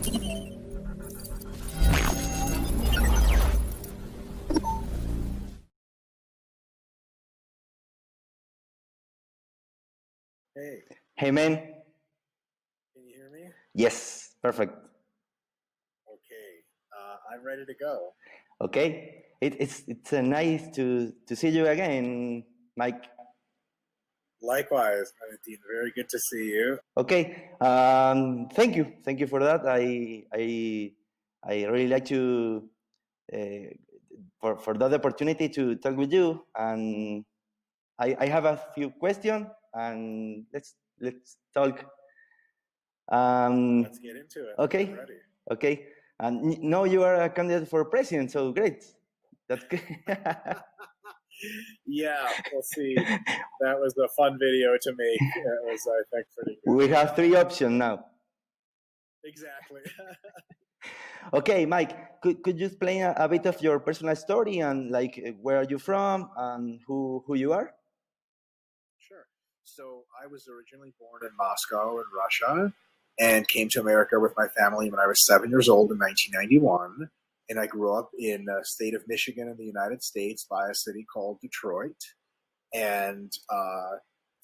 Hey, Hey man. can you hear me? Yes, perfect. Okay, I'm ready to go. Okay. It's nice to see you again, Mike. Likewise, Valentin, very good to see you. Okay. Thank you for that. I really like to uh, for that opportunity to talk with you, and I have a few questions, and let's talk. Let's get into it. I'm Okay, ready. okay. And now you are a candidate for president, so great. That's good. Yeah, we'll see. That was a fun video to make. It was, I think, pretty good. We have three options now. Exactly. Okay, Mike, could you explain a bit of your personal story and like where are you from and who you are? Sure. So I was originally born in Moscow in Russia and came to America with my family when I was 7 years old in 1991. And I grew up in the state of Michigan in the United States by a city called Detroit. And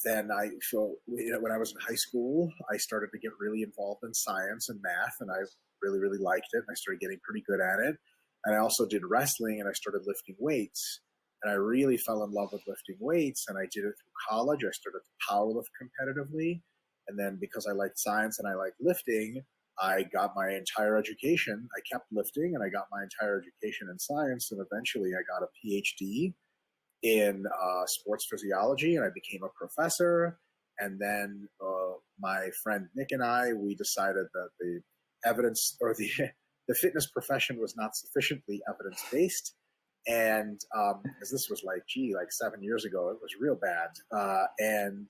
then so when I was in high school, I started to get really involved in science and math, and I really, really liked it. And I started getting pretty good at it. And I also did wrestling, and I started lifting weights. And I really fell in love with lifting weights, and I did it through college. I started to powerlift competitively, and then because I liked science and I liked lifting, I got my entire education. I kept lifting, and I got my entire education in science, and eventually I got a PhD in sports physiology, and I became a professor. And then my friend Nick and we decided that the evidence or the the fitness profession was not sufficiently evidence based. And as this was like 7 years ago, it was real bad. And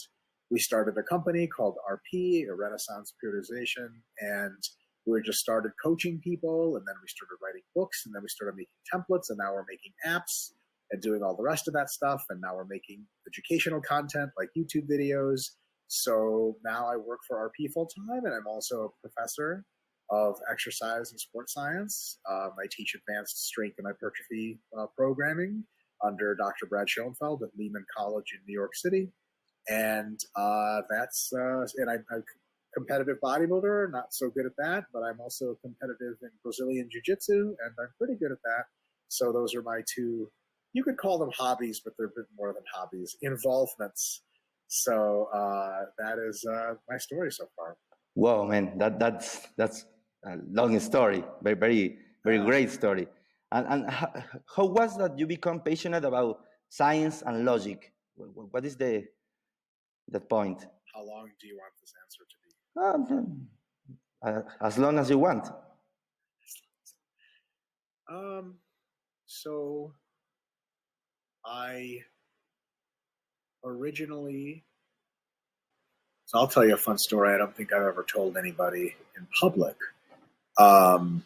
we started a company called RP, a Renaissance Periodization, and we just started coaching people, and then we started writing books, and then we started making templates, and now we're making apps and doing all the rest of that stuff. And now we're making educational content like YouTube videos. So now I work for RP full time, and I'm also a professor of exercise and sports science. I teach advanced strength and hypertrophy programming under Dr. Brad Schoenfeld at Lehman College in New York City. And I'm a competitive bodybuilder, not so good at that, but I'm also competitive in Brazilian Jiu-Jitsu, and I'm pretty good at that. So those are my two, you could call them hobbies, but they're a bit more than hobbies, involvements. So that is my story so far. Wow, man, that's a long story. Very great story. And how was that you become passionate about science and logic? What is that point? How long do you want this answer to be? As long as you want. So I originally, so I'll tell you a fun story. I don't think I've ever told anybody in public. Um,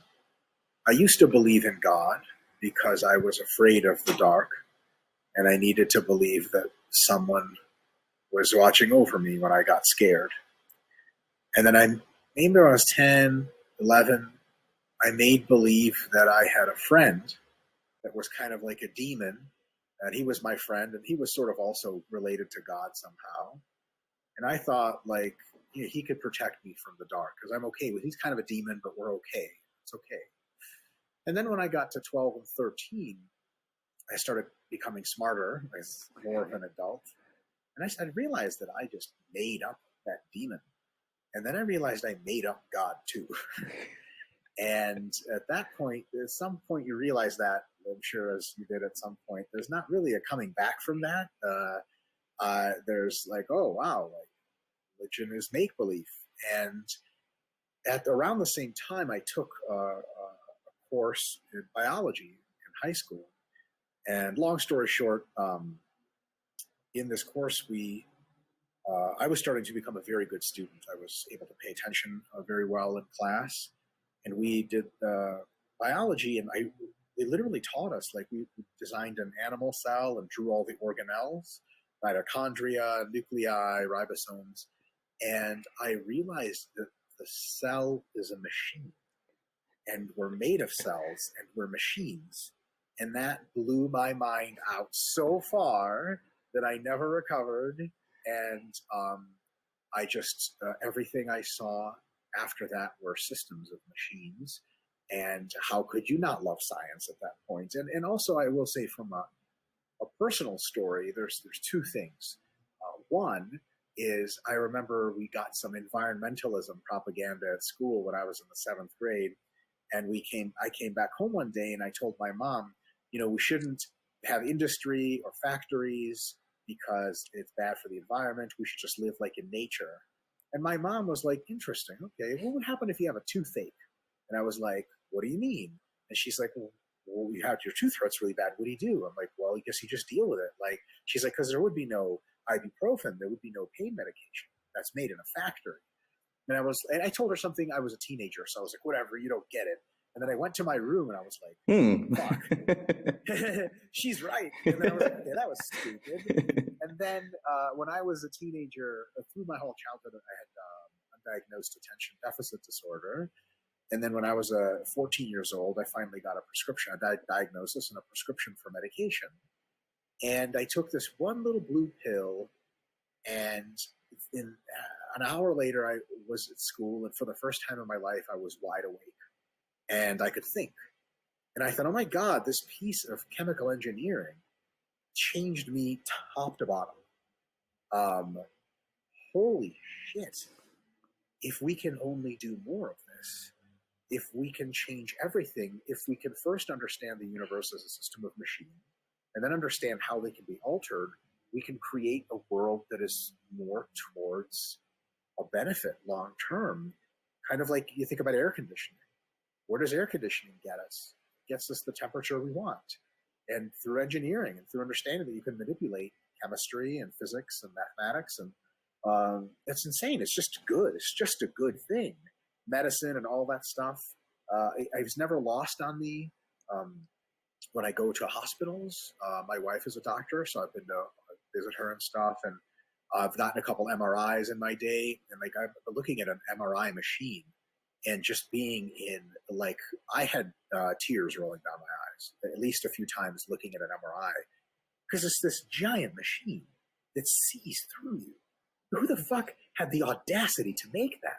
I used to believe in God because I was afraid of the dark, and I needed to believe that someone was watching over me when I got scared. And then maybe when I was 10, 11, I made believe that I had a friend that was kind of like a demon, and he was my friend, and he was sort of also related to God somehow. And I thought, like, he could protect me from the dark because I'm okay with. He's kind of a demon, but we're okay. It's okay. And then when I got to 12 and 13, I started becoming smarter as more of an adult, and I realized that I just made up that demon. And then I realized I made up God too. And at that point, at some point, you realize that, I'm sure as you did at some point, there's not really a coming back from that. There's like, oh, wow, like religion is make believe. And at around the same time, I took a course in biology in high school. And long story short, in this course, I was starting to become a very good student. I was able to pay attention very well in class, and we did biology, and they literally taught us, like, we designed an animal cell and drew all the organelles, mitochondria, nuclei, ribosomes, and I realized that the cell is a machine. and we're made of cells and we're machines. And that blew my mind out so far that I never recovered. And I just, everything I saw after that were systems of machines. And how could you not love science at that point? And also, I will say from a personal story, there's two things. One is I remember we got some environmentalism propaganda at school when I was in the seventh grade, and I came back home one day and I told my mom, we shouldn't have industry or factories because it's bad for the environment. We should just live like in nature. And my mom was like, interesting. Okay, what would happen if you have a toothache? And I was like, what do you mean? And she's like, well, you have your tooth hurts really bad. What do you do? I'm like, well, I guess you just deal with it. Like, she's like, because there would be no ibuprofen, there would be no pain medication that's made in a factory. And I told her something. I was a teenager, so I was like, whatever, you don't get it. And then I went to my room and I was like, fuck. She's right. And then I was like, okay, that was stupid. And then when I was a teenager, through my whole childhood, I had undiagnosed attention deficit disorder. And then when I was 14 years old, I finally got a prescription, a diagnosis and a prescription for medication. And I took this one little blue pill, and an hour later, I was at school, and for the first time in my life, I was wide awake, and I could think. And I thought, oh my God, this piece of chemical engineering changed me top to bottom. Holy shit. If we can only do more of this, if we can change everything, if we can first understand the universe as a system of machines, and then understand how they can be altered, we can create a world that is more towards a benefit long term. Kind of like you think about air conditioning. Where does air conditioning get us? It gets us the temperature we want. And through engineering and through understanding that you can manipulate chemistry and physics and mathematics, and it's insane. It's just good. It's just a good thing. Medicine and all that stuff. I was never lost on me. When I go to hospitals, my wife is a doctor, so I've been to visit her and stuff, and I've gotten a couple MRIs in my day, and like I'm looking at an MRI machine and just being in, like, I had tears rolling down my eyes at least a few times looking at an MRI, because it's this giant machine that sees through you. Who the fuck had the audacity to make that?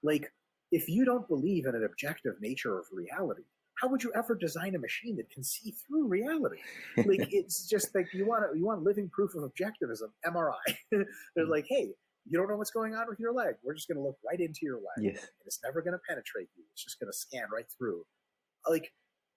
Like, if you don't believe in an objective nature of reality, how would you ever design a machine that can see through reality? Like, it's just like you want living proof of objectivism. MRI. They're like, hey, you don't know what's going on with your leg. We're just going to look right into your leg. Yes. And it's never going to penetrate you. It's just going to scan right through. Like,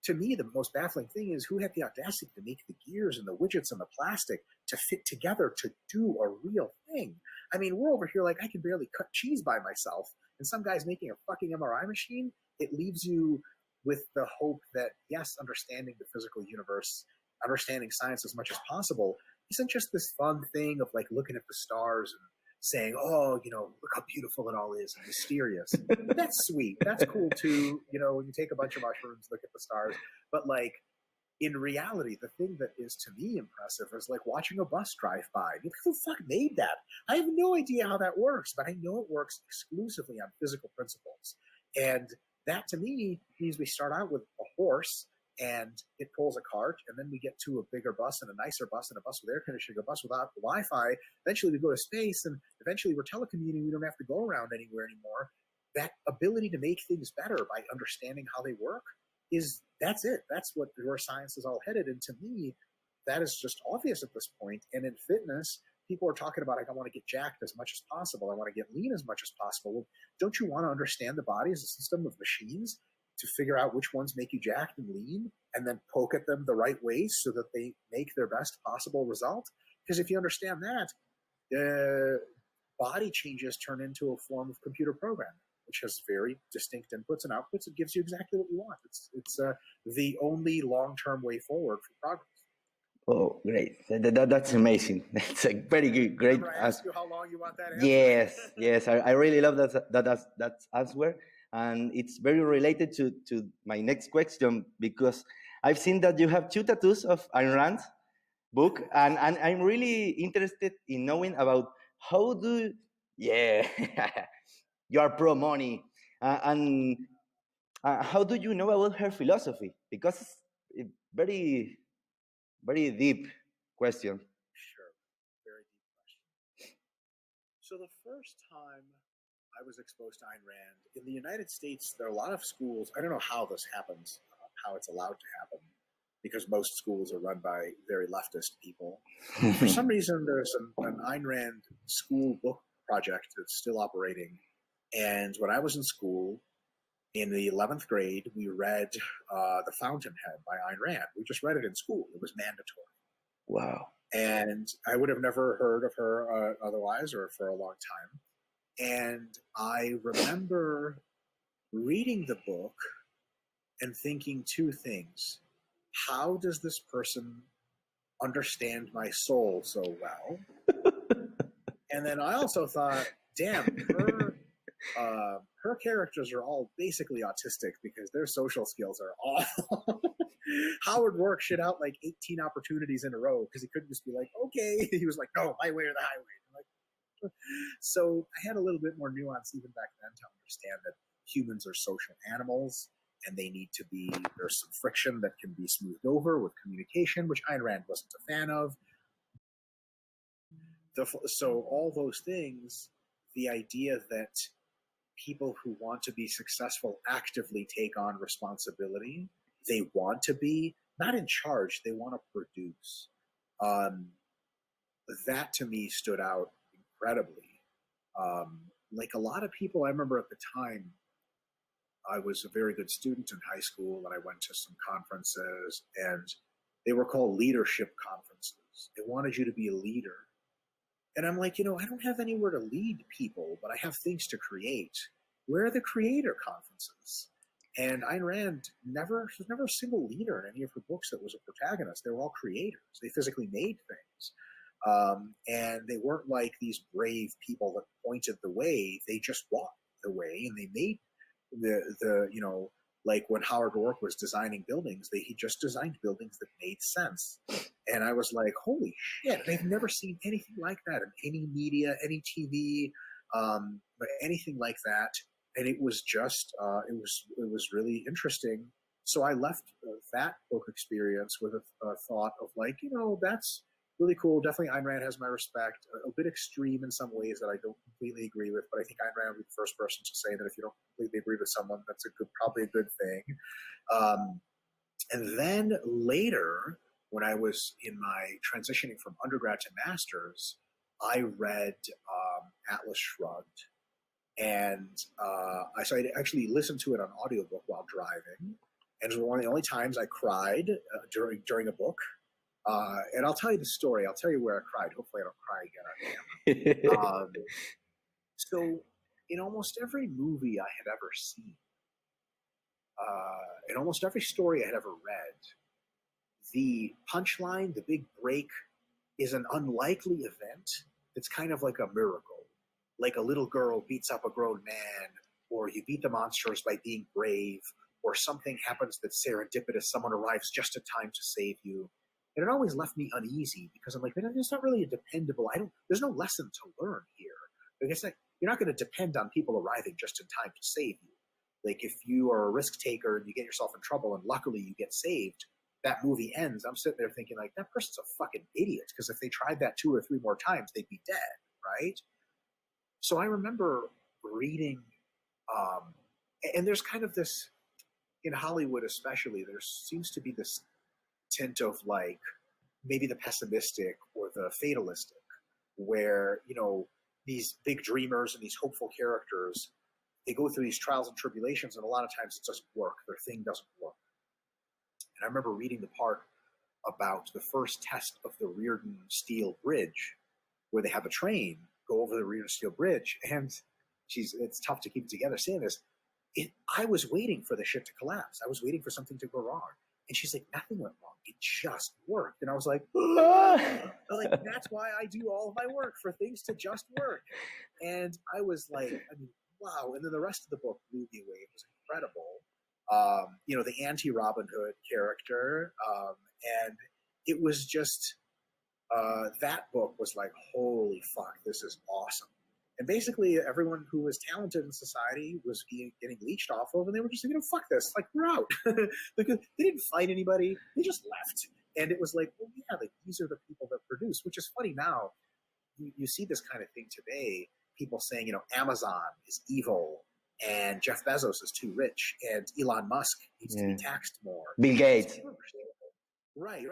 to me, the most baffling thing is who had the audacity to make the gears and the widgets and the plastic to fit together to do a real thing. I mean, we're over here like, I can barely cut cheese by myself, and some guy's making a fucking MRI machine. It leaves you with the hope that, yes, understanding the physical universe, understanding science as much as possible, isn't just this fun thing of like looking at the stars and saying, oh, look how beautiful it all is and mysterious. That's sweet. That's cool too. When you take a bunch of mushrooms, look at the stars. But like, in reality, the thing that is to me impressive is like watching a bus drive by. Who the fuck made that? I have no idea how that works, but I know it works exclusively on physical principles. And that to me means we start out with a horse and it pulls a cart, and then we get to a bigger bus and a nicer bus and a bus with air conditioning, a bus without Wi-Fi. Eventually we go to space, and eventually we're telecommuting. We don't have to go around anywhere anymore. That ability to make things better by understanding how they work that's it. That's where science is all headed. And to me, that is just obvious at this point. And in fitness, people are talking about, like, I want to get jacked as much as possible. I want to get lean as much as possible. Well, don't you want to understand the body as a system of machines to figure out which ones make you jacked and lean, and then poke at them the right way so that they make their best possible result? Because if you understand that, body changes turn into a form of computer programming, which has very distinct inputs and outputs. It gives you exactly what you want. It's the only long-term way forward for progress. Oh, great! That's amazing. That's a very good, great. Remember I asked you how long you want that answer? Yes. I really love that answer, and it's very related to my next question, because I've seen that you have 2 tattoos of Ayn Rand's book, and I'm really interested in knowing about how you are pro money, and How do you know about her philosophy? Because it's a very, very deep question. Sure, very deep question. So the first time I was exposed to Ayn Rand in the United States, there are a lot of schools. I don't know how this happens, how it's allowed to happen, because most schools are run by very leftist people. For some reason, there's an Ayn Rand school book project that's still operating. And when I was in school, in the 11th grade, we read The Fountainhead by Ayn Rand. We just read it in school. It was mandatory. Wow. And I would have never heard of her otherwise or for a long time. And I remember reading the book and thinking two things. How does this person understand my soul so well? And then I also thought, damn, her characters are all basically autistic because their social skills are awful. Howard worked shit out like 18 opportunities in a row because he couldn't just be like, okay. He was like, no, my way or the highway. Like, so I had a little bit more nuance even back then to understand that humans are social animals and they need to be, there's some friction that can be smoothed over with communication, which Ayn Rand wasn't a fan of. So all those things, the idea that people who want to be successful actively take on responsibility, they want to be not in charge, they want to produce. That to me stood out incredibly. Like a lot of people, I remember at the time, I was a very good student in high school and I went to some conferences and they were called leadership conferences. They wanted you to be a leader. And I'm like, I don't have anywhere to lead people, but I have things to create. Where are the creator conferences? And Ayn Rand there's never a single leader in any of her books that was a protagonist. They were all creators. They physically made things. And they weren't like these brave people that pointed the way. They just walked the way and they made like when Howard Roark was designing buildings, he just designed buildings that made sense. And I was like, holy shit, I've never seen anything like that in any media, any TV, but anything like that. And it was just, it was really interesting. So I left that book experience with a thought of like, that's really cool. Definitely Ayn Rand has my respect. A bit extreme in some ways that I don't completely agree with, but I think Ayn Rand would be the first person to say that if you don't completely agree with someone, that's probably a good thing. And then later, when I was in my transitioning from undergrad to master's, I read Atlas Shrugged. And so I actually listened to it on audiobook while driving. And it was one of the only times I cried during a book. And I'll tell you the story. I'll tell you where I cried. Hopefully I don't cry again on camera. So in almost every movie I had ever seen, in almost every story I had ever read, the punchline, the big break, is an unlikely event that's kind of like a miracle. Like a little girl beats up a grown man, or you beat the monsters by being brave, or something happens that's serendipitous, someone arrives just in time to save you. And it always left me uneasy because I'm like, man, it's not really a dependable, there's no lesson to learn here. Because you're not going to depend on people arriving just in time to save you. Like if you are a risk taker and you get yourself in trouble and luckily you get saved, that movie ends. I'm sitting there thinking like, that person's a fucking idiot because if they tried that 2 or 3 more times, they'd be dead, right? So I remember reading, and there's kind of this, in Hollywood especially, there seems to be this tint of like maybe the pessimistic or the fatalistic, where these big dreamers and these hopeful characters, they go through these trials and tribulations, and a lot of times it doesn't work. Their thing doesn't work. And I remember reading the part about the first test of the Reardon Steel Bridge, where they have a train go over the Reardon Steel Bridge, and it's tough to keep it together saying this. I was waiting for the shit to collapse. I was waiting for something to go wrong. And she's like, nothing went wrong. It just worked. And I was like, that's why I do all of my work, for things to just work. And I was like, wow. And then the rest of the book blew me away. It was incredible. The anti-Robin Hood character. And it was just, that book was like, holy fuck, this is awesome. And basically, everyone who was talented in society was getting leached off of, and they were just like, fuck this, like, we're out. Because they didn't fight anybody, they just left. And it was like, well, yeah, like, these are the people that produce, which is funny now. You see this kind of thing today, people saying, Amazon is evil, and Jeff Bezos is too rich, and Elon Musk needs to be taxed more. Bill Gates. Right.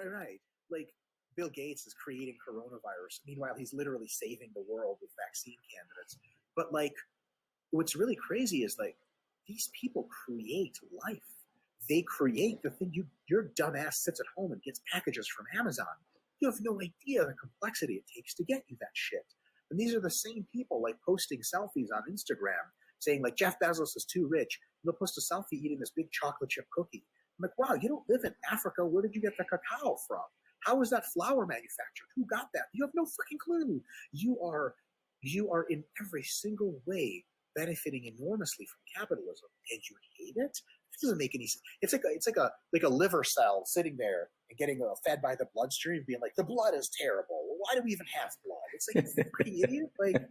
Like, Bill Gates is creating coronavirus. Meanwhile, he's literally saving the world with vaccine candidates. But, like, what's really crazy is, like, these people create life. They create the thing. Your dumbass sits at home and gets packages from Amazon. You have no idea the complexity it takes to get you that shit. And these are the same people, like, posting selfies on Instagram saying, like, Jeff Bezos is too rich. And they'll post a selfie eating this big chocolate chip cookie. I'm like, wow, you don't live in Africa. Where did you get the cacao from? How was that flour manufactured? Who got that? You have no freaking clue. You are in every single way benefiting enormously from capitalism, and you hate it. It doesn't make any sense. It's like a liver cell sitting there and getting fed by the bloodstream, being like, the blood is terrible. Why do we even have blood? It's like, you freaking idiot. Like,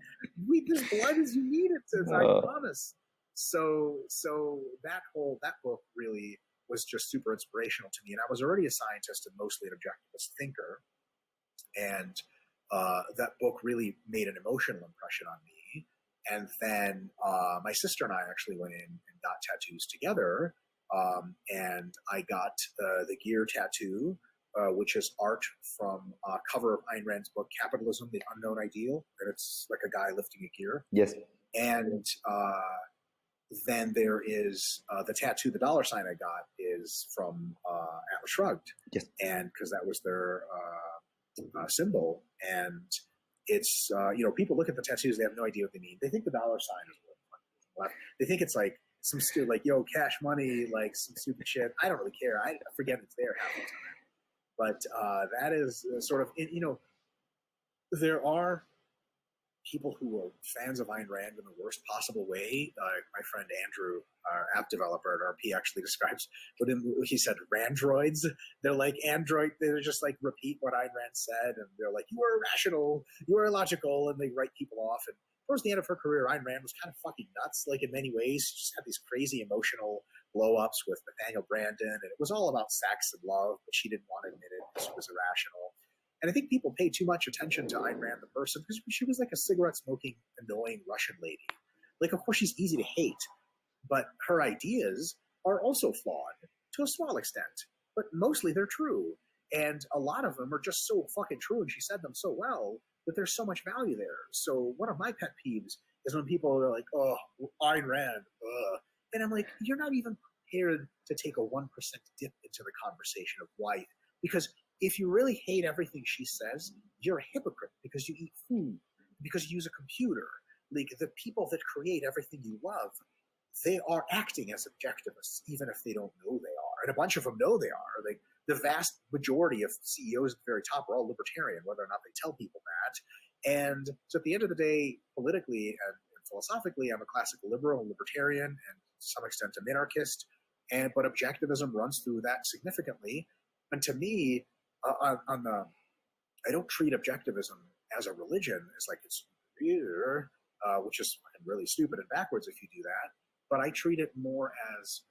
this blood as you need it, as I promise. So that book really was just super inspirational to me. And I was already a scientist and mostly an objectivist thinker. And that book really made an emotional impression on me. And then my sister and I actually went in and got tattoos together. And I got the gear tattoo, which is art from a cover of Ayn Rand's book, Capitalism, the Unknown Ideal. And it's like a guy lifting a gear. Yes. And then there is the tattoo, the dollar sign I got is from Atlas Shrugged. Yes. And because that was their symbol. And it's, people look at the tattoos, they have no idea what they mean. They think the dollar sign is what they think it's like some stupid, like, yo, cash money, like some stupid shit. I don't really care. I forget it's there half the time. But that is sort of, there are people who are fans of Ayn Rand in the worst possible way. My friend Andrew, our app developer at RP, actually describes, but he said Randroids. They're like Android. They're just like repeat what Ayn Rand said, and they're like, you are irrational, you are illogical, and they write people off. And towards the end of her career, Ayn Rand was kind of fucking nuts. Like, in many ways, she just had these crazy emotional blow-ups with Nathaniel Branden, and it was all about sex and love, but she didn't want to admit it because she was irrational. And I think people pay too much attention to Ayn Rand, the person, because she was like a cigarette-smoking, annoying Russian lady. Like, of course, she's easy to hate, but her ideas are also flawed to a small extent. But mostly they're true. And a lot of them are just so fucking true, and she said them so well that there's so much value there. So one of my pet peeves is when people are like, oh, Ayn Rand, and I'm like, you're not even prepared to take a 1% dip into the conversation of why. Because if you really hate everything she says, you're a hypocrite because you eat food, because you use a computer. Like, the people that create everything you love, they are acting as objectivists, even if they don't know they are. And a bunch of them know they are. Like, the vast majority of CEOs at the very top are all libertarian, whether or not they tell people that. And so at the end of the day, politically and philosophically, I'm a classical liberal and libertarian, and to some extent a minarchist. But objectivism runs through that significantly. And to me, I don't treat objectivism as a religion, as like it's here, which is really stupid and backwards if you do that. But I treat it more as,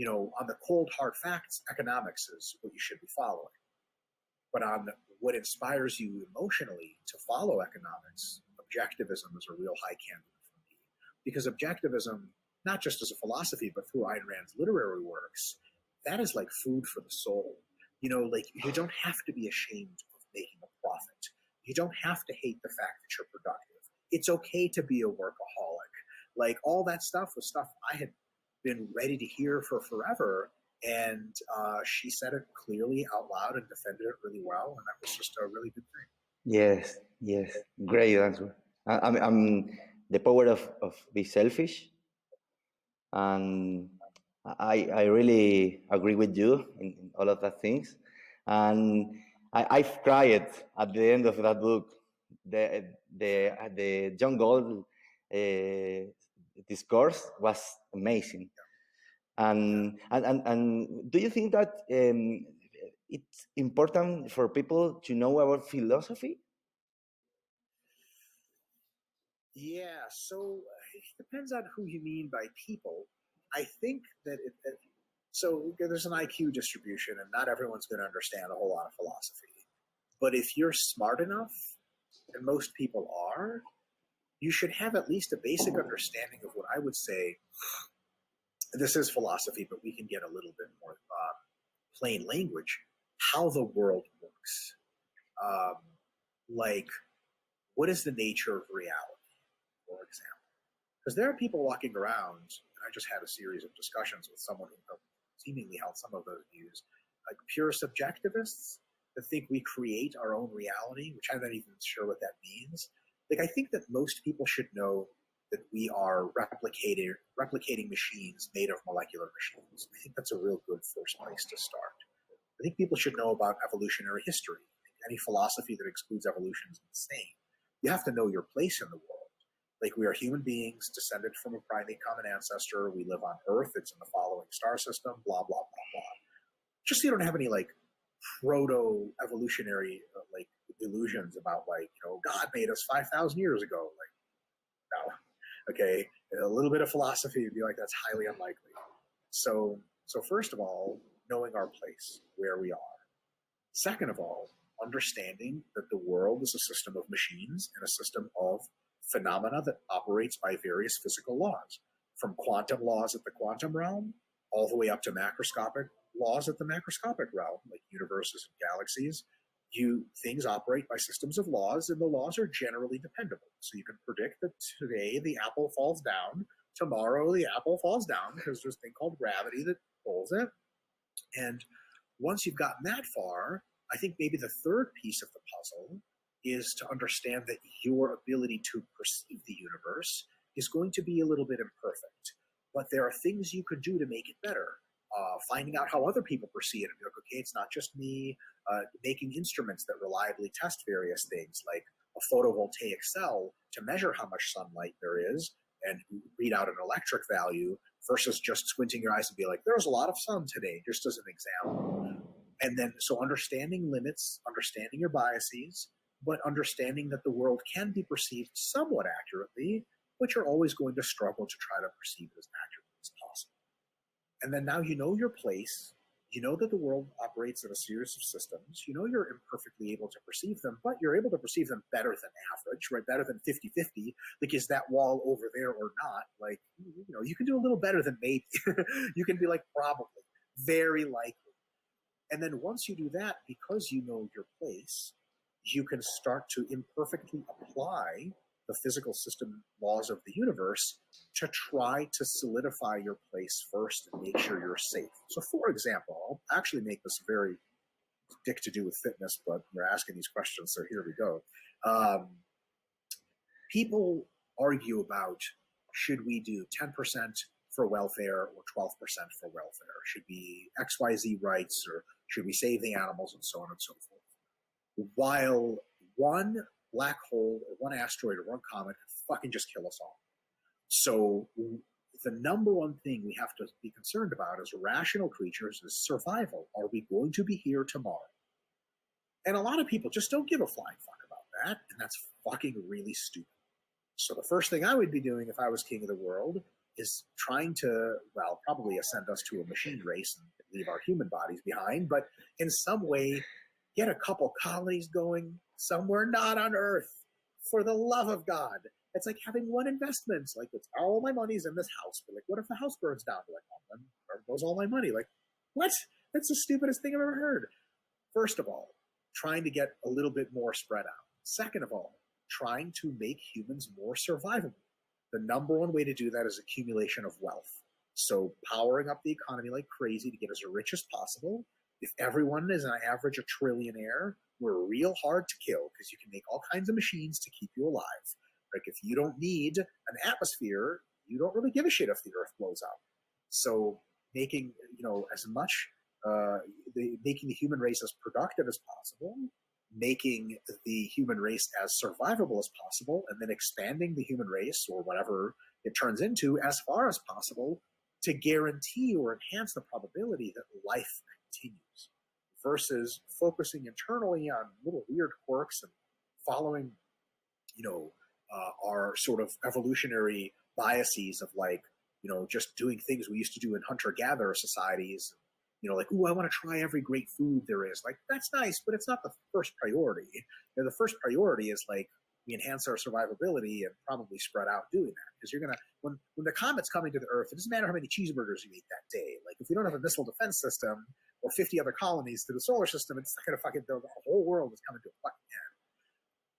on the cold hard facts, economics is what you should be following. But on what inspires you emotionally to follow economics, objectivism is a real high candidate for me. Because objectivism, not just as a philosophy, but through Ayn Rand's literary works, that is like food for the soul. Like, you don't have to be ashamed of making a profit. You don't have to hate the fact that you're productive. It's okay to be a workaholic. Like, all that stuff was stuff I had been ready to hear for forever. And she said it clearly out loud and defended it really well. And that was just a really good thing. Yes. Great answer. I'm the power of be selfish. And I really agree with you in all of that things. And I've cried at the end of that book. The John Gold discourse was amazing. And do you think that it's important for people to know our philosophy? Yeah, so it depends on who you mean by people. I think that so there's an IQ distribution, and not everyone's going to understand a whole lot of philosophy. But if you're smart enough, and most people are, you should have at least a basic understanding of what I would say. This is philosophy, but we can get a little bit more plain language. How the world works, um, like what is the nature of reality, for example. Because there are people walking around, and I just had a series of discussions with someone who seemingly held some of those views, like pure subjectivists that think we create our own reality, which I'm not even sure what that means. Like, I think that most people should know that we are replicating machines made of molecular machines. I think that's a real good first place to start. I think people should know about evolutionary history. Any philosophy that excludes evolution is insane. You have to know your place in the world. Like, we are human beings descended from a primate common ancestor. We live on Earth. It's in the following star system. Blah blah blah blah. Just so you don't have any like proto evolutionary like delusions about like God made us 5,000 years ago. Like no, okay, a little bit of philosophy would be like that's highly unlikely. So first of all, knowing our place, where we are. Second of all, understanding that the world is a system of machines and a system of phenomena that operates by various physical laws, from quantum laws at the quantum realm all the way up to macroscopic laws at the macroscopic realm, like universes and galaxies. Things operate by systems of laws, and the laws are generally dependable. So you can predict that today the apple falls down, tomorrow the apple falls down because there's a thing called gravity that pulls it. And once you've gotten that far, I think maybe the third piece of the puzzle is to understand that your ability to perceive the universe is going to be a little bit imperfect. But there are things you could do to make it better. Finding out how other people perceive it and be like, okay, it's not just me. Making instruments that reliably test various things, like a photovoltaic cell to measure how much sunlight there is and read out an electric value versus just squinting your eyes and be like, there's a lot of sun today, just as an example. And then, so understanding limits, understanding your biases, but understanding that the world can be perceived somewhat accurately, but you're always going to struggle to try to perceive it as accurately as possible. And then now you know your place. You know that the world operates in a series of systems. You know you're imperfectly able to perceive them, but you're able to perceive them better than average, right? Better than 50-50. Like, is that wall over there or not? Like, you can do a little better than maybe. You can be like, probably, very likely. And then once you do that, because you know your place, you can start to imperfectly apply the physical system laws of the universe to try to solidify your place first and make sure you're safe. So, for example, I'll actually make this very dick to do with fitness, but you're asking these questions, so here we go. People argue about, should we do 10% for welfare or 12% for welfare? Should be XYZ rights, or should we save the animals, and so on and so forth? While one black hole or one asteroid or one comet could fucking just kill us all. So the number one thing we have to be concerned about as rational creatures is survival. Are we going to be here tomorrow? And a lot of people just don't give a flying fuck about that, and that's fucking really stupid. So the first thing I would be doing if I was king of the world is trying to, well, probably ascend us to a machine race and leave our human bodies behind, but in some way get a couple colonies going somewhere not on Earth. For the love of God. It's like having one investment. It's like, it's all my money's in this house. But like, what if the house burns down? Like, oh, then there goes all my money. Like, what? That's the stupidest thing I've ever heard. First of all, trying to get a little bit more spread out. Second of all, trying to make humans more survivable. The number one way to do that is accumulation of wealth. So powering up the economy like crazy to get as rich as possible. If everyone is on average a trillionaire, we're real hard to kill because you can make all kinds of machines to keep you alive. Like, if you don't need an atmosphere, you don't really give a shit if the Earth blows up. So making as much making the human race as productive as possible, making the human race as survivable as possible, and then expanding the human race, or whatever it turns into, as far as possible to guarantee or enhance the probability that life continues, versus focusing internally on little weird quirks and following, our sort of evolutionary biases of like, just doing things we used to do in hunter-gatherer societies. Like, ooh, I want to try every great food there is. Like, that's nice, but it's not the first priority. The first priority is like, we enhance our survivability and probably spread out doing that. Because you're going to, when the comet's coming to the Earth, it doesn't matter how many cheeseburgers you eat that day. Like, if we don't have a missile defense system or 50 other colonies to the solar system, it's not going to fucking, the whole world is coming to a fucking end.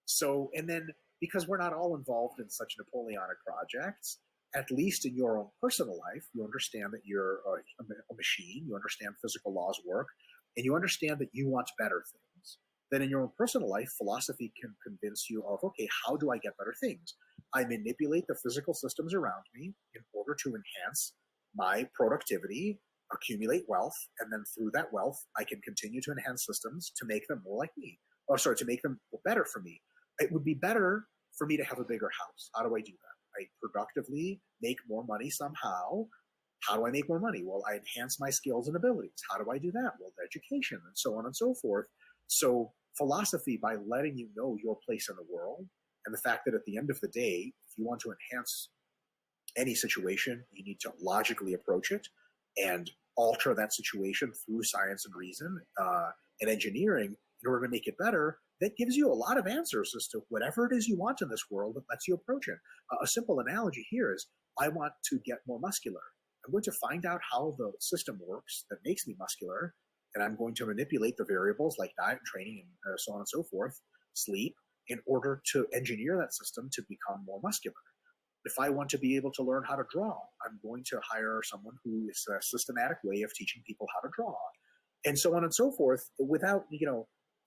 So, and then because we're not all involved in such Napoleonic projects, at least in your own personal life, you understand that you're a machine, you understand physical laws work, and you understand that you want better things. Then in your own personal life, philosophy can convince you of, okay, how do I get better things? I manipulate the physical systems around me in order to enhance my productivity, accumulate wealth, and then through that wealth, I can continue to enhance systems to make them more like me. To make them better for me. It would be better for me to have a bigger house. How do I do that? I productively make more money somehow. How do I make more money? Well, I enhance my skills and abilities. How do I do that? Well, education and so on and so forth. So philosophy, by letting you know your place in the world and the fact that at the end of the day, if you want to enhance any situation, you need to logically approach it and alter that situation through science and reason and engineering in order to make it better. That gives you a lot of answers as to whatever it is you want in this world that lets you approach it. A simple analogy here is, I want to get more muscular. I'm going to find out how the system works that makes me muscular, and I'm going to manipulate the variables like diet, training, and so on and so forth, sleep, in order to engineer that system to become more muscular. If I want to be able to learn how to draw, I'm going to hire someone who is a systematic way of teaching people how to draw, and so on and so forth, without,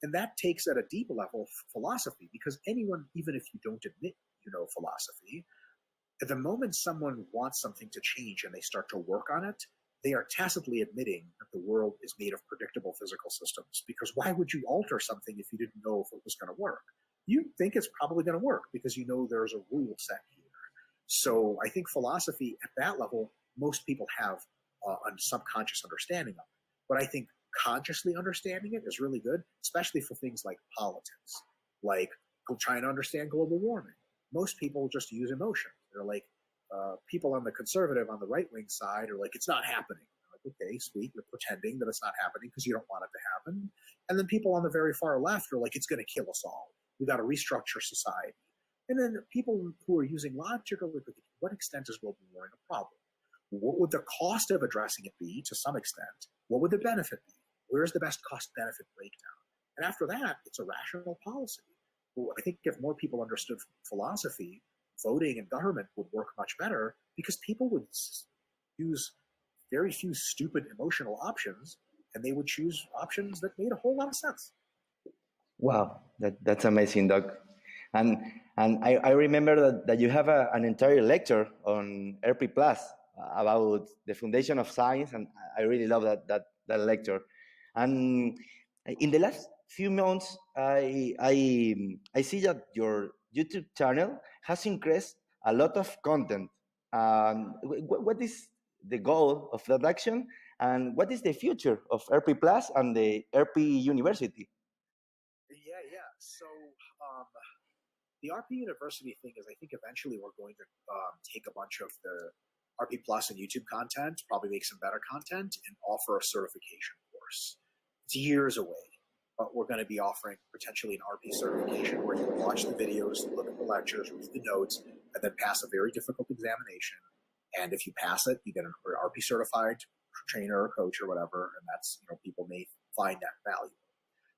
and that takes at a deep level philosophy, because anyone, even if you don't admit you know philosophy, at the moment someone wants something to change and they start to work on it, they are tacitly admitting that the world is made of predictable physical systems. Because why would you alter something if you didn't know if it was going to work? You think it's probably going to work because you know there's a rule set here. So I think philosophy at that level, most people have a subconscious understanding of it. But I think consciously understanding it is really good, especially for things like politics, like trying to understand global warming. Most people just use emotion. They're like, people on the conservative, on the right-wing side are like, it's not happening. They're like, okay, sweet, you're pretending that it's not happening because you don't want it to happen. And then people on the very far left are like, it's going to kill us all. We've got to restructure society. And then people who are using logic are like, to what extent is global warming a problem? What would the cost of addressing it be to some extent? What would the benefit be? Where's the best cost-benefit breakdown? And after that, it's a rational policy. Well, I think if more people understood philosophy, voting and government would work much better, because people would use very few stupid emotional options, and they would choose options that made a whole lot of sense. Wow, that's amazing, Doc. And I remember that you have an entire lecture on RP Plus about the foundation of science, and I really love that lecture. And in the last few months, I see that your YouTube channel has increased a lot of content. What is the goal of that action, and what is the future of RP Plus and the RP University? Yeah. So the RP University thing is, I think eventually we're going to take a bunch of the RP Plus and YouTube content, probably make some better content, and offer a certification course. It's years away, but we're going to be offering potentially an RP certification where you can watch the videos, look at the lectures, read the notes, and then pass a very difficult examination. And if you pass it, you get an RP certified trainer or coach or whatever, and that's, people may find that valuable.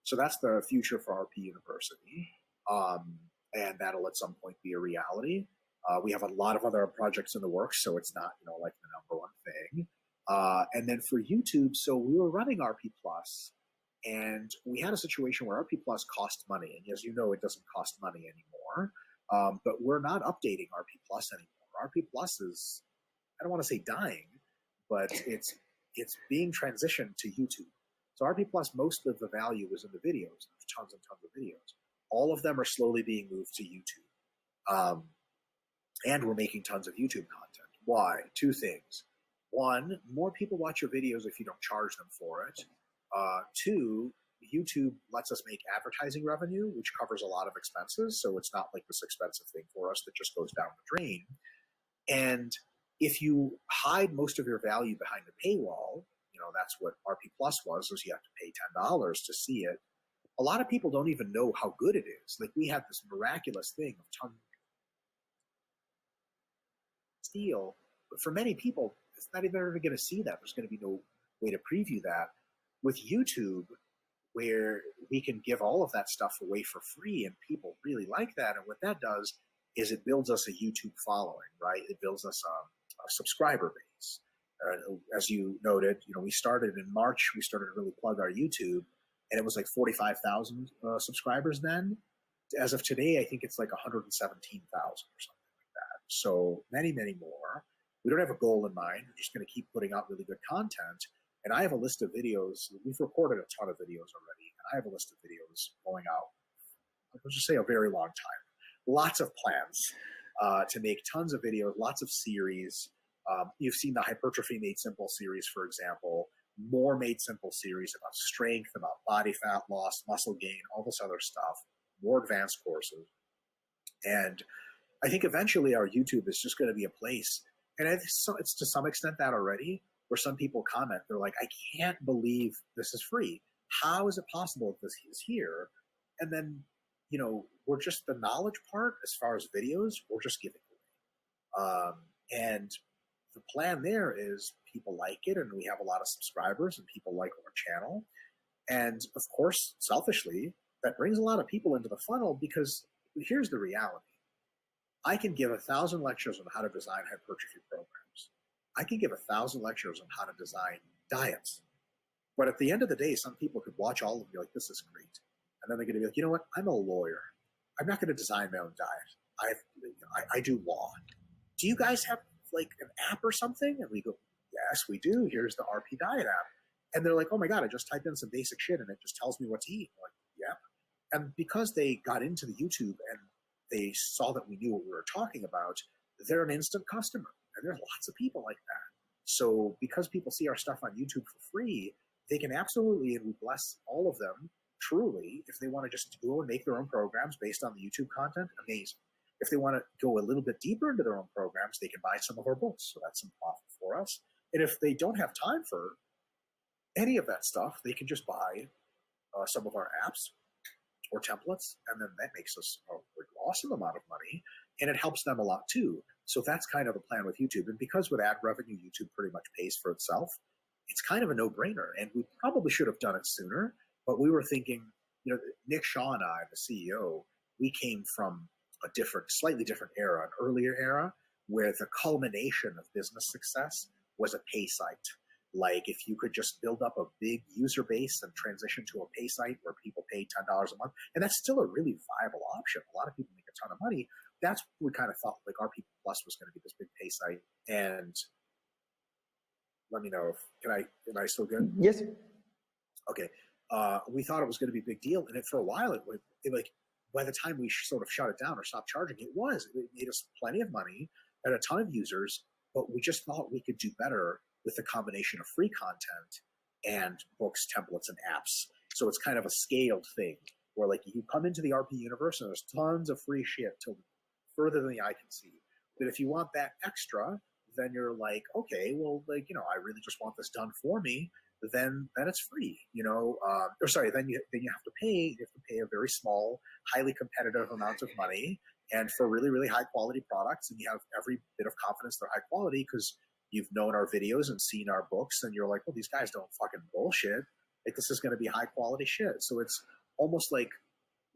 So that's the future for RP University, and that'll at some point be a reality. We have a lot of other projects in the works, so it's not, like the number one thing. And then for YouTube, so we were running RP Plus, and we had a situation where RP Plus cost money, and as you know, it doesn't cost money anymore. But we're not updating RP Plus anymore. RP Plus is, I don't want to say dying, but it's being transitioned to YouTube. So RP Plus, most of the value is in the videos. There's tons and tons of videos. All of them are slowly being moved to YouTube. And we're making tons of YouTube content. Why? Two things. One, more people watch your videos if you don't charge them for it. Two, YouTube lets us make advertising revenue, which covers a lot of expenses. So it's not like this expensive thing for us that just goes down the drain. And if you hide most of your value behind the paywall, that's what RP Plus was you have to pay $10 to see it. A lot of people don't even know how good it is. Like, we had this miraculous thing of ton steal, but for many people, it's not even ever going to see that. There's going to be no way to preview that. With YouTube, where we can give all of that stuff away for free, and people really like that. And what that does is it builds us a YouTube following, right? It builds us a subscriber base. As you noted, we started in March. We started to really plug our YouTube, and it was like 45,000 subscribers then. As of today, I think it's like 117,000 or something like that. So many, many more. We don't have a goal in mind. We're just going to keep putting out really good content. And I have a list of videos. We've recorded a ton of videos already, and I have a list of videos going out, let's just say, a very long time. Lots of plans to make tons of videos, lots of series. You've seen the Hypertrophy Made Simple series, for example, more Made Simple series about strength, about body fat loss, muscle gain, all this other stuff, more advanced courses. And I think eventually our YouTube is just going to be a place, and it's to some extent that already, where some people comment, they're like, I can't believe this is free. How is it possible that this is here? And then, we're just the knowledge part as far as videos, we're just giving away. And the plan there is people like it, and we have a lot of subscribers, and people like our channel. And of course, selfishly, that brings a lot of people into the funnel, because here's the reality. I can give 1,000 lectures on how to design hypertrophy programs. I can give 1,000 lectures on how to design diets. But at the end of the day, some people could watch all of them and be like, this is great. And then they're going to be like, you know what? I'm a lawyer. I'm not going to design my own diet. I do law. Do you guys have like an app or something? And we go, yes, we do. Here's the RP Diet app. And they're like, oh my God, I just typed in some basic shit and it just tells me what to eat. I'm like, yeah. And because they got into the YouTube and they saw that we knew what we were talking about, they're an instant customer. And there's lots of people like that. So because people see our stuff on YouTube for free, they can absolutely, and we bless all of them, truly, if they want to just go and make their own programs based on the YouTube content, amazing. If they want to go a little bit deeper into their own programs, they can buy some of our books. So that's some profit for us. And if they don't have time for any of that stuff, they can just buy some of our apps or templates, and then that makes us an awesome amount of money, and it helps them a lot too. So that's kind of the plan with YouTube. And because with ad revenue, YouTube pretty much pays for itself, it's kind of a no-brainer. And we probably should have done it sooner, but we were thinking, Nick Shaw and I, the CEO, we came from a slightly different era, an earlier era, where the culmination of business success was a pay site. Like, if you could just build up a big user base and transition to a pay site where people pay $10 a month, and that's still a really viable option. A lot of people make a ton of money. That's what we kind of thought, like, RP Plus was going to be this big pay site. And let me know am I still good? Yes. Okay. We thought it was going to be a big deal. And for a while, it like, by the time we sort of shut it down or stopped charging, it made us plenty of money and a ton of users, but we just thought we could do better with a combination of free content and books, templates, and apps. So it's kind of a scaled thing where, like, you come into the RP universe and there's tons of free shit till further than the eye can see. But if you want that extra, then you're like, okay, well, like, I really just want this done for me. Then it's free, then you have to pay. You have to pay a very small, highly competitive amount of money, and for really, really high quality products. And you have every bit of confidence they're high quality because you've known our videos and seen our books, and you're like, well, these guys don't fucking bullshit. Like, this is going to be high quality shit. So it's almost like,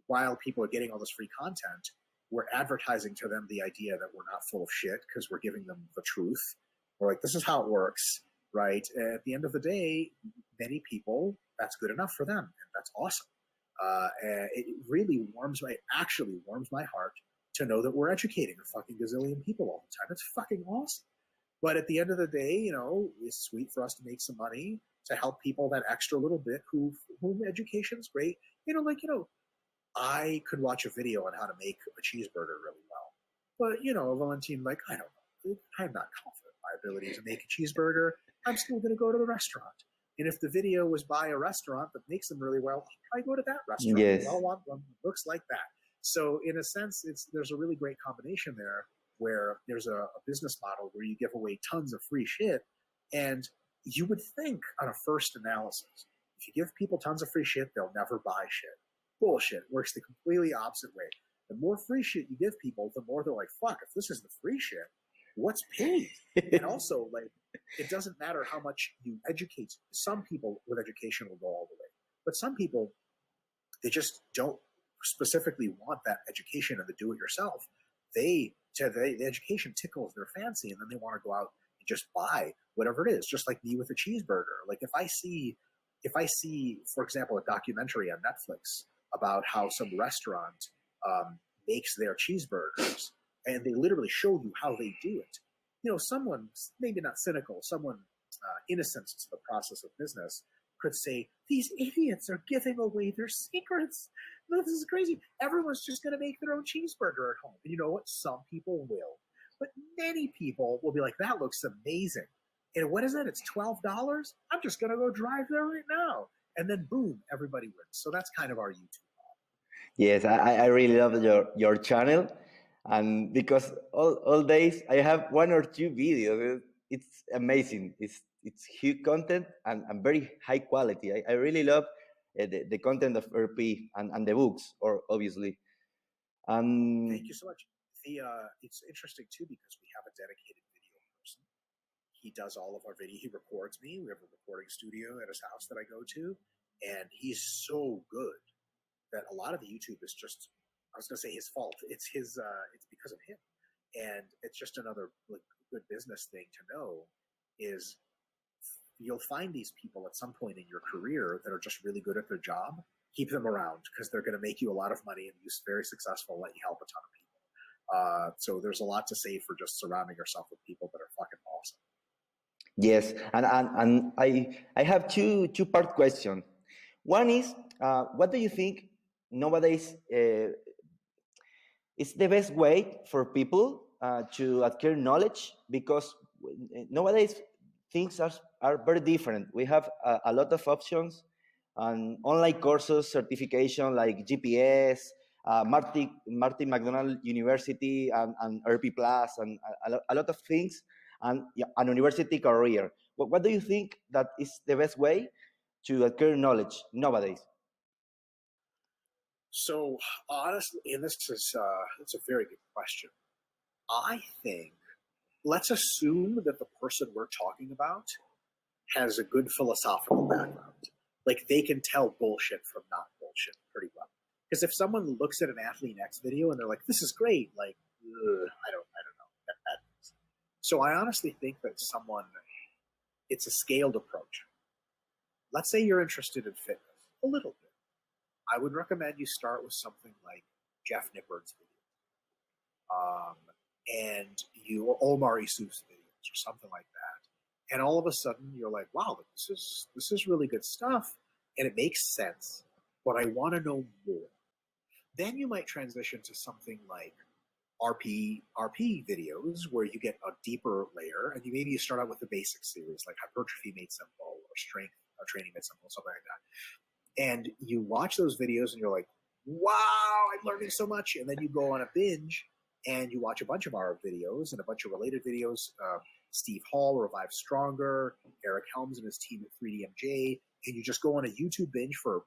while people are getting all this free content, we're advertising to them the idea that we're not full of shit because we're giving them the truth. We're like, this is how it works. Right. At the end of the day, many people, that's good enough for them. And that's awesome. And it really actually warms my heart to know that we're educating a fucking gazillion people all the time. It's fucking awesome. But at the end of the day, it's sweet for us to make some money to help people that extra little bit whom education's great. I could watch a video on how to make a cheeseburger really well. But, Valentin, like, I don't know. I'm not confident in my ability to make a cheeseburger. I'm still going to go to the restaurant. And if the video was by a restaurant that makes them really well, I go to that restaurant. Yes. I'll want one that looks like that. So in a sense, there's a really great combination there where there's a business model where you give away tons of free shit. And you would think on a first analysis, if you give people tons of free shit, they'll never buy shit. Bullshit. Works the completely opposite way. The more free shit you give people, the more they're like, fuck, if this is the free shit, what's paid? And also, like, it doesn't matter how much you educate. Some people with education will go all the way. But some people, they just don't specifically want that education and the do-it-yourself. The education tickles their fancy, and then they want to go out and just buy whatever it is. Just like me with a cheeseburger. Like if I see, for example, a documentary on Netflix about how some restaurant makes their cheeseburgers, and they literally show you how they do it. You know, someone maybe not cynical, someone innocent to the process of business could say, these idiots are giving away their secrets. No, this is crazy. Everyone's just going to make their own cheeseburger at home. And you know what? Some people will. But many people will be like, that looks amazing. And what is it? It's $12? I'm just going to go drive there right now. And then boom, everybody wins. So that's kind of our YouTube. Yes, I really love your channel. And because all days I have one or two videos. It's amazing. It's huge content and very high quality. I really love the content of RP and the books, or obviously. Thank you so much. It's interesting too because we have a dedicated video person. He does all of our video. He records me. We have a recording studio at his house that I go to, and he's so good that a lot of the YouTube is just, I was going to say his fault. It's his. It's because of him, and it's just another like, good business thing to know is you'll find these people at some point in your career that are just really good at their job. Keep them around because they're going to make you a lot of money and be very successful, let you help a ton of people. So there's a lot to say for just surrounding yourself with people that are fucking awesome. Yes, and I have two-part question. One is, what do you think nowadays is the best way for people to acquire knowledge? Because nowadays things are very different. We have a lot of options and online courses, certification like GPS, Martin McDonald University, and RP Plus, and a lot of things, and an university career. What do you think that is the best way to acquire knowledge nowadays? So honestly, and this is it's a very good question. I think let's assume that the person we're talking about has a good philosophical background. Like they can tell bullshit from not bullshit pretty well. Because if someone looks at an Athlete X video and they're like, "This is great," like, I don't know. So I honestly think that it's a scaled approach. Let's say you're interested in fitness a little bit. I would recommend you start with something like Jeff Nippard's video, and or Omar Yusuf's videos or something like that. And all of a sudden, you're like, "Wow, this is really good stuff," and it makes sense. But I want to know more. Then you might transition to something like RP videos, where you get a deeper layer, and you start out with the basic series like Hypertrophy Made Simple or Strength Training Made Simple, something like that. And you watch those videos and you're like, wow, I'm learning so much. And then you go on a binge and you watch a bunch of our videos and a bunch of related videos. Steve Hall, Revive Stronger, Eric Helms and his team at 3DMJ. And you just go on a YouTube binge for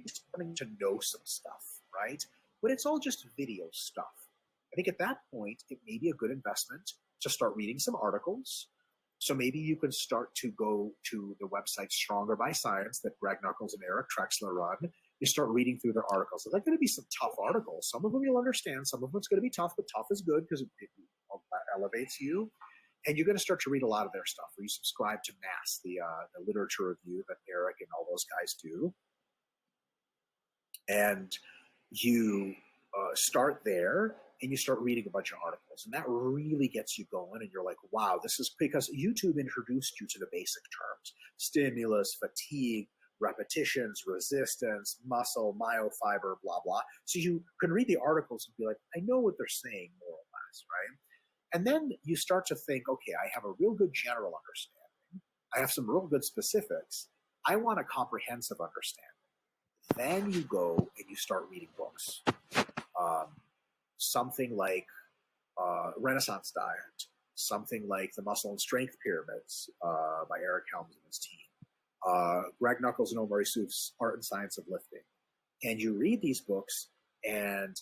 starting to know some stuff, right? But it's all just video stuff. I think at that point, it may be a good investment to start reading some articles. So maybe you can start to go to the website Stronger by Science that Greg Nuckols and Eric Trexler run. You start reading through their articles. They're going to be some tough articles. Some of them you'll understand. Some of them it's going to be tough, but tough is good because it elevates you. And you're going to start to read a lot of their stuff. Where you subscribe to MASS, the literature review that Eric and all those guys do. And you start there. And you start reading a bunch of articles, and that really gets you going. And you're like, wow, this is because YouTube introduced you to the basic terms: stimulus, fatigue, repetitions, resistance, muscle, myofiber, blah, blah. So you can read the articles and be like, I know what they're saying more or less, right? And then you start to think, okay, I have a real good general understanding. I have some real good specifics. I want a comprehensive understanding. Then you go and you start reading books. Something like Renaissance Diet, something like The Muscle and Strength Pyramids by Eric Helms and his team, Greg Nuckols and Omar Yusuf's Art and Science of Lifting. And you read these books, and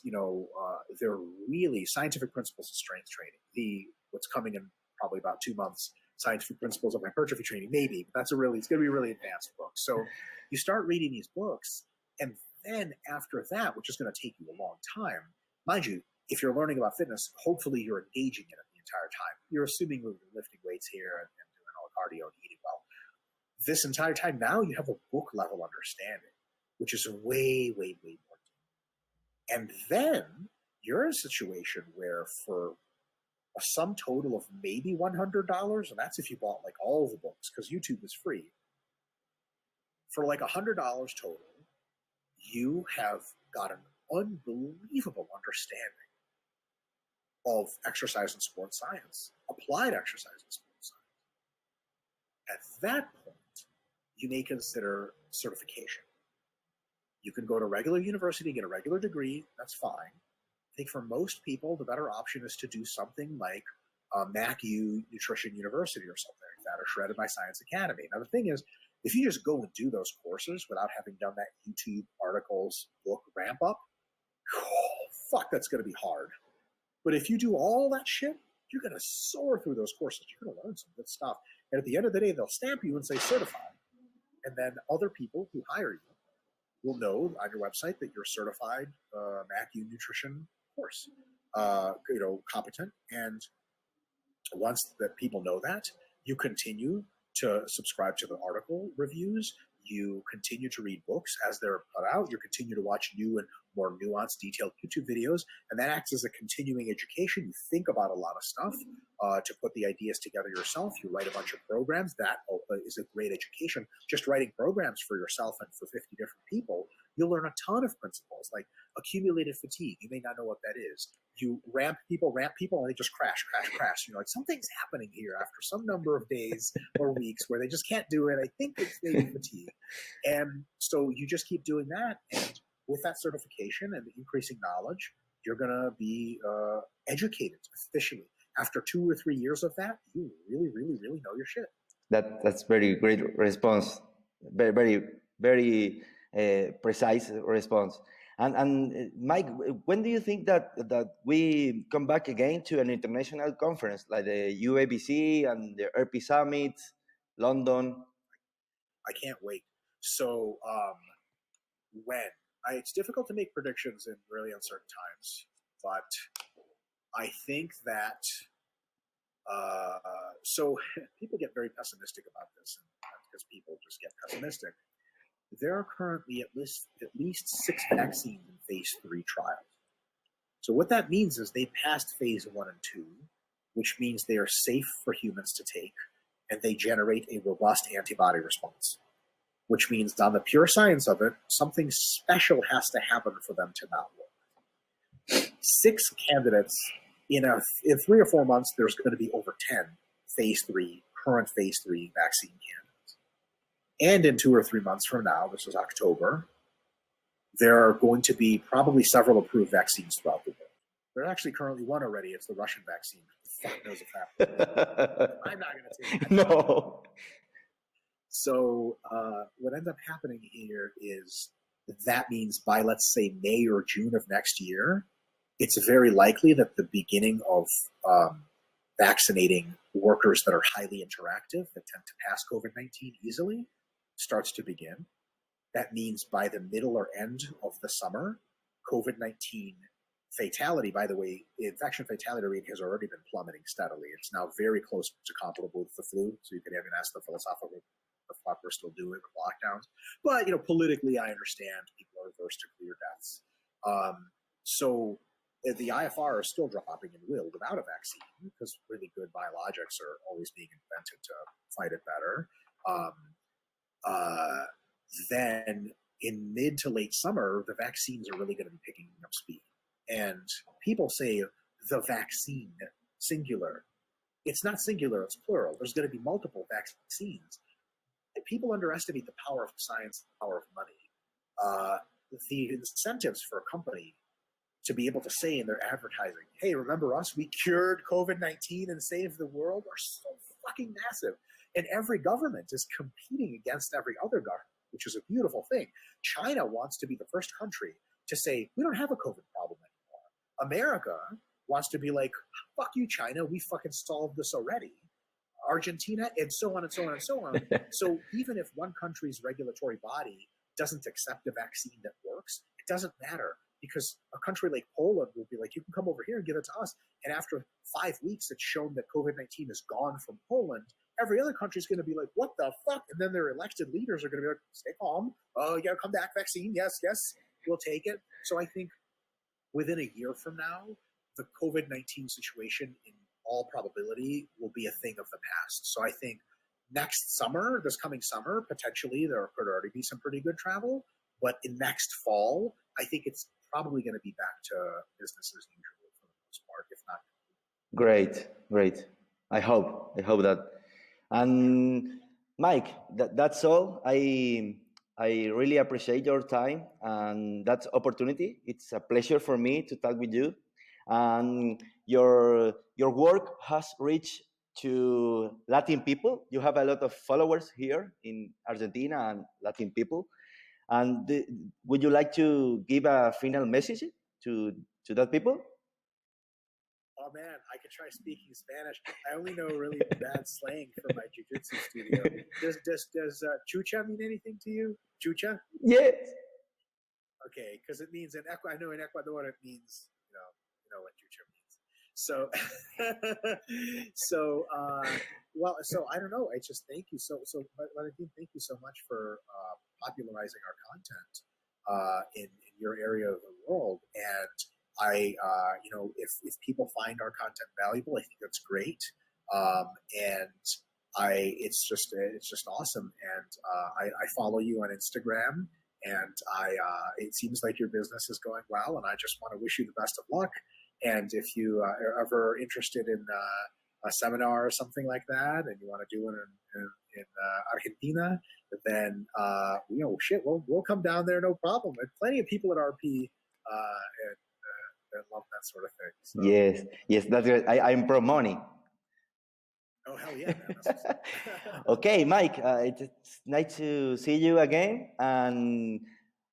they're really scientific principles of strength training. What's coming in probably about 2 months, Scientific Principles of Hypertrophy Training, maybe, but it's going to be a really advanced book. So you start reading these books, and then after that, which is going to take you a long time, mind you, if you're learning about fitness, hopefully you're engaging in it the entire time. You're assuming you're lifting weights here and doing all the cardio and eating well. This entire time, now you have a book level understanding, which is way, way, way more deep. And then you're in a situation where for a sum total of maybe $100, and that's if you bought like all of the books, because YouTube is free, for like $100 total, you have got an unbelievable understanding of exercise and sports science, applied exercise and sports science. At that point, you may consider certification. You can go to regular university, get a regular degree, that's fine. I think for most people, the better option is to do something like MacU Nutrition University or something like that, or Shredded by Science Academy. Now, the thing is, if you just go and do those courses without having done that YouTube articles, book ramp up, that's going to be hard. But if you do all that shit, you're going to soar through those courses. You're going to learn some good stuff. And at the end of the day, they'll stamp you and say certified. And then other people who hire you will know on your website that you're certified MacU Nutrition course, competent. And once that people know that, you continue to subscribe to the article reviews. You continue to read books as they're put out. You continue to watch new and more nuanced, detailed YouTube videos, and that acts as a continuing education. You think about a lot of stuff to put the ideas together yourself. You write a bunch of programs. That is a great education. Just writing programs for yourself and for 50 different people, you'll learn a ton of principles, like accumulated fatigue. You may not know what that is. You ramp people, and they just crash. Like something's happening here after some number of days or weeks where they just can't do it. I think it's maybe fatigue. And so you just keep doing that. And with that certification and the increasing knowledge, you're going to be educated officially. After 2 or 3 years of that, you really, really, really know your shit. That's very great response. Very, very, very precise response. And Mike, when do you think that we come back again to an international conference like the UABC and the ERPI Summit, London? I can't wait. So it's difficult to make predictions in really uncertain times, but I think that so people get very pessimistic about this, and because people just get pessimistic. There are currently at least 6 vaccines in phase 3 trials. So what that means is they passed phase 1 and 2, which means they are safe for humans to take, and they generate a robust antibody response, which means on the pure science of it, something special has to happen for them to not work. 6 candidates, in 3 or 4 months, there's going to be over 10 current phase 3 vaccine candidates. And in 2 or 3 months from now, this is October, there are going to be probably several approved vaccines throughout the world. There's actually currently one already. It's the Russian vaccine. Who the fuck knows if that? I'm not going to take it. No. So what ends up happening here is that means by, let's say, May or June of next year, it's very likely that the beginning of vaccinating workers that are highly interactive, that tend to pass COVID-19 easily, starts to begin. That means by the middle or end of the summer, COVID-19 fatality, by the way, infection fatality rate has already been plummeting steadily. It's now very close to comparable with the flu. So you can even ask the philosophical the fuck we're still doing with lockdowns. But, politically, I understand people are averse to clear deaths. So the IFR is still dropping in will without a vaccine because really good biologics are always being invented to fight it better. Then in mid to late summer, the vaccines are really going to be picking up speed. And people say the vaccine, singular, it's not singular, it's plural. There's going to be multiple vaccines. People underestimate the power of science, the power of money. The incentives for a company to be able to say in their advertising, hey, remember us? We cured COVID-19 and saved the world, are so fucking massive. And every government is competing against every other government, which is a beautiful thing. China wants to be the first country to say, we don't have a COVID problem anymore. America wants to be like, fuck you, China, we fucking solved this already. Argentina, and so on and so on and so on. So even if one country's regulatory body doesn't accept a vaccine that works, it doesn't matter, because a country like Poland will be like, you can come over here and give it to us. And after 5 weeks, it's shown that COVID-19 is gone from Poland. Every other country is going to be like, what the fuck? And then their elected leaders are going to be like, stay calm. Oh, you got to come back vaccine. Yes, yes, we'll take it. So I think within a year from now, the COVID-19 situation in all probability will be a thing of the past. So I think next summer, this coming summer, potentially there could already be some pretty good travel. But in next fall, I think it's probably going to be back to business as usual for the most part, if not. Great. I hope that. And Mike, that's all. I really appreciate your time and that opportunity. It's a pleasure for me to talk with you. And your work has reached to Latin people. You have a lot of followers here in Argentina and Latin people. And would you like to give a final message to that people? Oh man, I could try speaking Spanish. I only know really bad slang from my jiu-jitsu studio. Does chucha mean anything to you? Chucha? Yes. Okay, because it means I know in Ecuador it means you know what chucha means. So I don't know. I just thank you Valentin, thank you so much for popularizing our content in your area of the world. And I, if people find our content valuable, I think that's great. It's just awesome. And I follow you on Instagram, and it seems like your business is going well, and I just want to wish you the best of luck. And if you are ever interested in a seminar or something like that, and you want to do it in Argentina, then we'll come down there, no problem. And plenty of people at RP that love that sort of thing. So. Yes, that's great. I'm pro money. Oh hell yeah, man. Okay, Mike, it's nice to see you again, and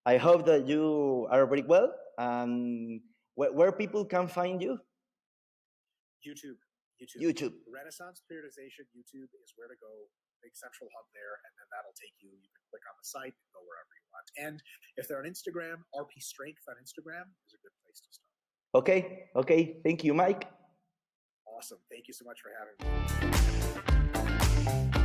I hope that you are very well. And where people can find you? YouTube. Renaissance Periodization. YouTube is where to go. Big central hub there, and then that'll take you. You can click on the site and go wherever you want. And if they're on Instagram, RP Strength on Instagram is a good place to start. Okay. Thank you, Mike. Awesome. Thank you so much for having me.